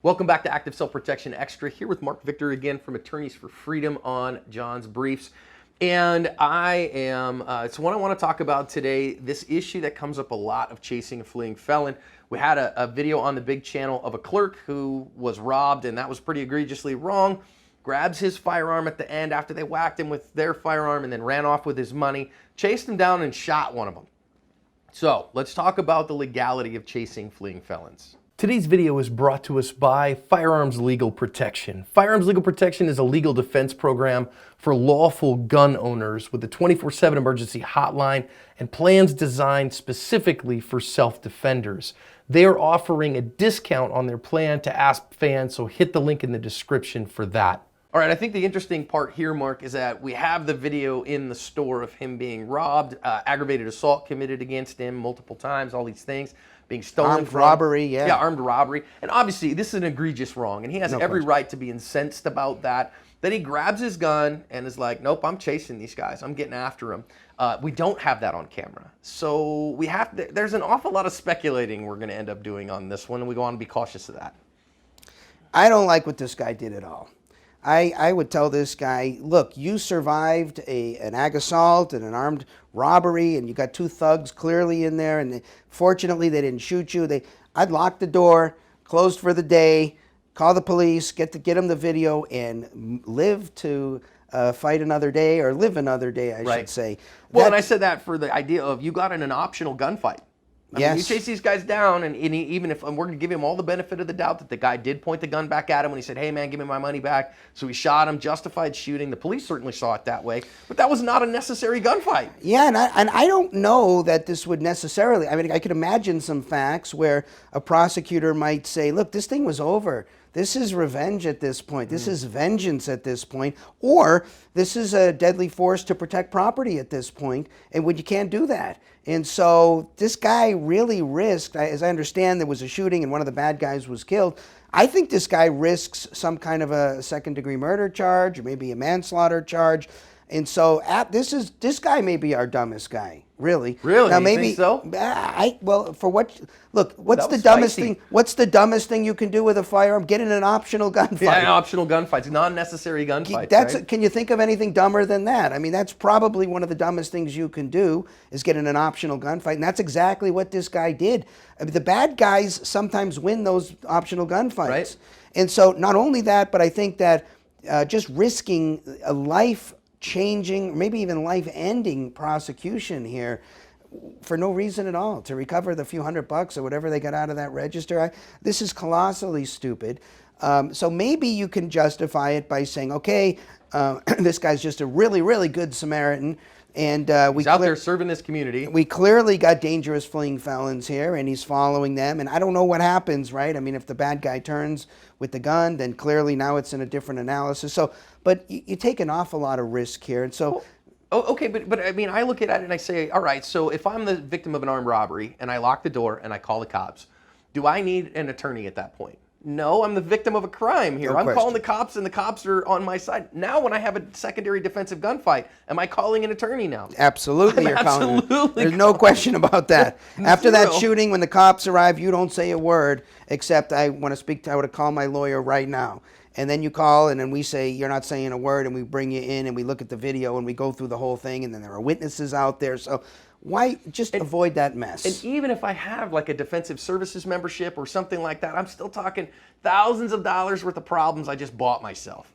Welcome back to Active Self-Protection Extra, here with Mark Victor again from Attorneys for Freedom on John's Briefs. And it's what I want to talk about today, this issue that comes up a lot of chasing a fleeing felon. We had a video on the big channel of a clerk who was robbed, and that was pretty egregiously wrong. Grabs his firearm at the end after they whacked him with their firearm and then ran off with his money, chased him down and shot one of them. So let's talk about the legality of chasing fleeing felons. Today's video is brought to us by Firearms Legal Protection. Firearms Legal Protection is a legal defense program for lawful gun owners with a 24/7 emergency hotline and plans designed specifically for self-defenders. They are offering a discount on their plan to Ask fans, so hit the link in the description for that. All right, I think the interesting part here, Mark, is that we have the video in the store of him being robbed, aggravated assault committed against him multiple times, all these things, being stolen armed robbery, yeah. Yeah, armed robbery. And obviously, this is an egregious wrong, and he has every right to be incensed about that. Then he grabs his gun and is like, nope, I'm chasing these guys. I'm getting after them. We don't have that on camera. So there's an awful lot of speculating we're going to end up doing on this one, and we want to be cautious of that. I don't like what this guy did at all. I would tell this guy, look, you survived an ag assault and an armed robbery, and you got two thugs clearly in there, and fortunately they didn't shoot you. I'd lock the door, closed for the day, call the police, get them the video, and live to fight another day, or live another day, I should say. Well, and I said that for the idea of you got in an optional gunfight. I mean, you chase these guys down, and even if we're going to give him all the benefit of the doubt that the guy did point the gun back at him when he said, hey, man, give me my money back. So he shot him, justified shooting. The police certainly saw it that way, but that was not a necessary gunfight. Yeah, and I don't know that this would necessarily, I mean, I could imagine some facts where a prosecutor might say, look, this thing was over. This is revenge at this point. This is vengeance at this point. Or this is a deadly force to protect property at this point, and when you can't do that. And so this guy really risked, as I understand, there was a shooting and one of the bad guys was killed. I think this guy risks some kind of a second-degree murder charge, or maybe a manslaughter charge. And so this guy may be our dumbest guy, really. Really? Now, you maybe, think so? What's the dumbest thing? What's the dumbest thing you can do with a firearm? Get in an optional gunfight. Yeah, an optional gunfight, non-necessary gunfight. Right? Can you think of anything dumber than that? I mean, that's probably one of the dumbest things you can do, is get in an optional gunfight, and that's exactly what this guy did. I mean, the bad guys sometimes win those optional gunfights, right? And so not only that, but I think that just risking a life-changing, maybe even life-ending prosecution here for no reason at all, to recover the few $100 or whatever they got out of that register, this is colossally stupid. So maybe you can justify it by saying, okay, this guy's just a really, really good Samaritan, and he's out there serving this community. We clearly got dangerous fleeing felons here, and he's following them. And I don't know what happens, right? I mean, if the bad guy turns with the gun, then clearly now it's in a different analysis. So, but you take an awful lot of risk here, and so. Okay, but I mean, I look at it and I say, all right, so if I'm the victim of an armed robbery and I lock the door and I call the cops, do I need an attorney at that point? No, I'm the victim of a crime here. I'm calling the cops, and the cops are on my side. Now, when I have a secondary defensive gunfight, am I calling an attorney now? Absolutely, you're calling. There's no question about that. After that shooting, when the cops arrive, you don't say a word except, I want to call my lawyer right now. And then you call, and then we say, you're not saying a word, and we bring you in, and we look at the video, and we go through the whole thing, and then there are witnesses out there. So why just avoid that mess? And even if I have like a defensive services membership or something like that, I'm still talking thousands of dollars worth of problems I just bought myself.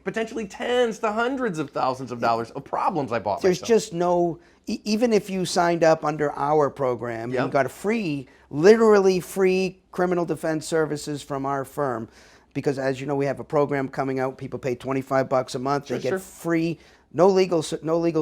Potentially tens to hundreds of thousands of dollars of problems I bought myself. There's just no, even if you signed up under our program, you got a free, literally free criminal defense services from our firm. Because as you know, we have a program coming out. People pay $25 a month. They get free, no legal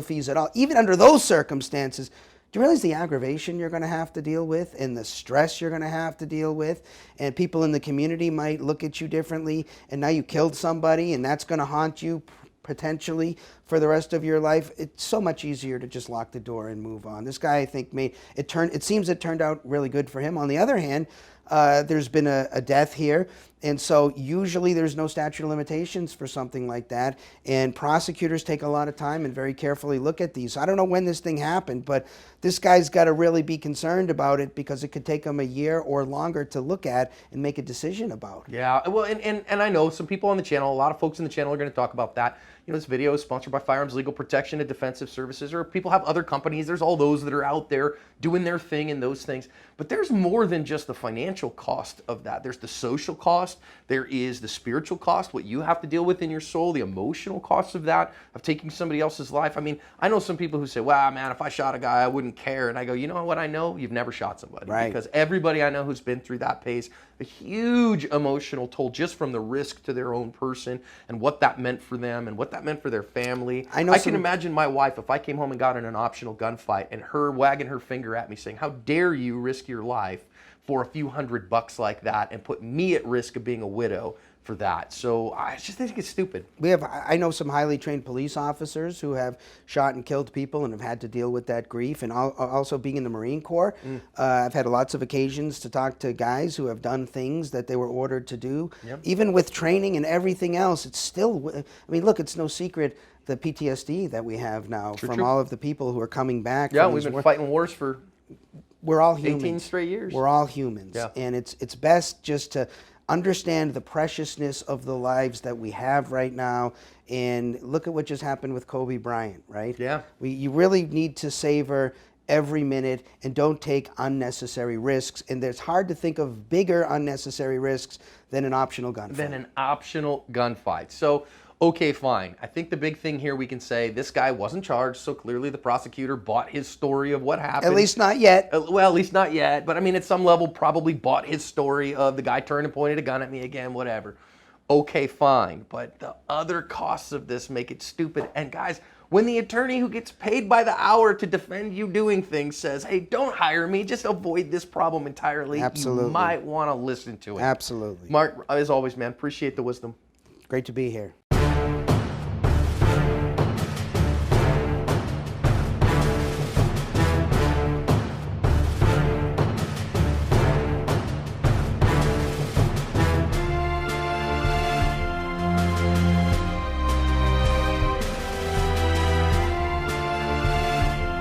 fees at all. Even under those circumstances, do you realize the aggravation you're going to have to deal with, and the stress you're going to have to deal with, and people in the community might look at you differently, and now you killed somebody, and that's going to haunt you potentially for the rest of your life? It's so much easier to just lock the door and move on. This guy, I think, it seems it turned out really good for him. On the other hand, there's been a death here, And so usually there's no statute of limitations for something like that. And prosecutors take a lot of time and very carefully look at these. I don't know when this thing happened, but this guy's got to really be concerned about it because it could take him a year or longer to look at and make a decision about. Yeah, well, and I know some people on the channel, a lot of folks in the channel are going to talk about that. You know, this video is sponsored by Firearms Legal Protection and Defensive Services, or people have other companies. There's all those that are out there doing their thing and those things. But there's more than just the financial cost of that. There's the social cost. There is the spiritual cost, what you have to deal with in your soul, the emotional cost of that, of taking somebody else's life. I mean, I know some people who say, well, man, if I shot a guy, I wouldn't care. And I go, you know what I know? You've never shot somebody. Right. Because everybody I know who's been through that pays a huge emotional toll just from the risk to their own person and what that meant for them and what that meant for their family. I can imagine my wife, if I came home and got in an optional gunfight and her wagging her finger at me saying, how dare you risk your life for a few $100 like that and put me at risk of being a widow for that. So I just think it's stupid. I know some highly trained police officers who have shot and killed people and have had to deal with that grief. And also being in the Marine Corps, I've had lots of occasions to talk to guys who have done things that they were ordered to do. Yep. Even with training and everything else, it's still, I mean, look, it's no secret the PTSD that we have now from all of the people who are coming back. Yeah, we've been fighting wars for we're all humans. 18 straight years. We're all humans. Yeah. And it's best just to understand the preciousness of the lives that we have right now, and look at what just happened with Kobe Bryant, right? Yeah. You really need to savor every minute and don't take unnecessary risks. And it's hard to think of bigger unnecessary risks than an optional gunfight. So, okay, fine. I think the big thing here we can say, this guy wasn't charged, so clearly the prosecutor bought his story of what happened. At least not yet. Well, at least not yet. But I mean, at some level, probably bought his story of the guy turned and pointed a gun at me again, whatever. Okay, fine. But the other costs of this make it stupid. And guys, when the attorney who gets paid by the hour to defend you doing things says, hey, don't hire me, just avoid this problem entirely, Absolutely. You might want to listen to it. Absolutely. Mark, as always, man, appreciate the wisdom. Great to be here.